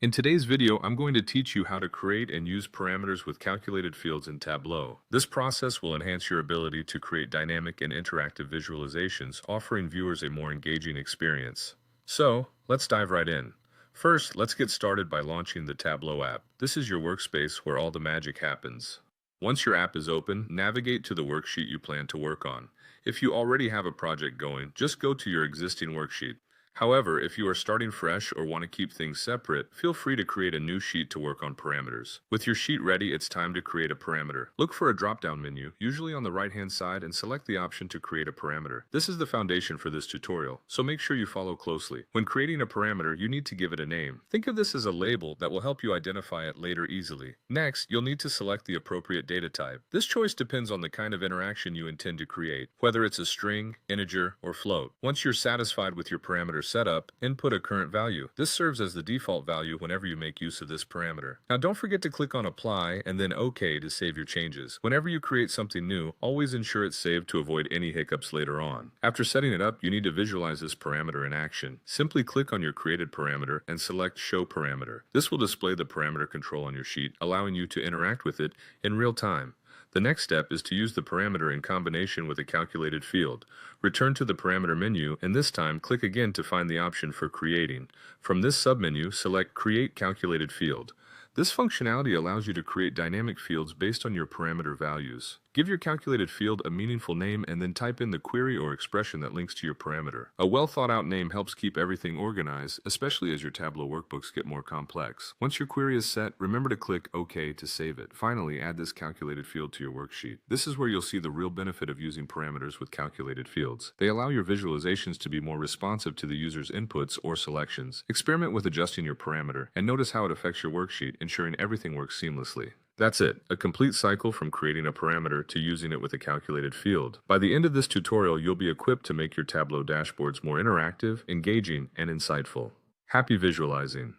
In today's video, I'm going to teach you how to create and use parameters with calculated fields in Tableau. This process will enhance your ability to create dynamic and interactive visualizations, offering viewers a more engaging experience. So, let's dive right in. First, let's get started by launching the Tableau app. This is your workspace where all the magic happens. Once your app is open, navigate to the worksheet you plan to work on. If you already have a project going, just go to your existing worksheet. However, if you are starting fresh or want to keep things separate, feel free to create a new sheet to work on parameters. With your sheet ready, it's time to create a parameter. Look for a drop-down menu, usually on the right-hand side, and select the option to create a parameter. This is the foundation for this tutorial, so make sure you follow closely. When creating a parameter, you need to give it a name. Think of this as a label that will help you identify it later easily. Next, you'll need to select the appropriate data type. This choice depends on the kind of interaction you intend to create, whether it's a string, integer, or float. Once you're satisfied with your parameter setup, input a current value. This serves as the default value whenever you make use of this parameter. Now don't forget to click on Apply and then OK to save your changes. Whenever you create something new, always ensure it's saved to avoid any hiccups later on. After setting it up, you need to visualize this parameter in action. Simply click on your created parameter and select Show Parameter. This will display the parameter control on your sheet, allowing you to interact with it in real time. The next step is to use the parameter in combination with a calculated field. Return to the parameter menu, and this time click again to find the option for creating. From this submenu, select Create Calculated Field. This functionality allows you to create dynamic fields based on your parameter values. Give your calculated field a meaningful name and then type in the query or expression that links to your parameter. A well-thought-out name helps keep everything organized, especially as your Tableau workbooks get more complex. Once your query is set, remember to click OK to save it. Finally, add this calculated field to your worksheet. This is where you'll see the real benefit of using parameters with calculated fields. They allow your visualizations to be more responsive to the user's inputs or selections. Experiment with adjusting your parameter and notice how it affects your worksheet, ensuring everything works seamlessly. That's it, a complete cycle from creating a parameter to using it with a calculated field. By the end of this tutorial, you'll be equipped to make your Tableau dashboards more interactive, engaging, and insightful. Happy visualizing!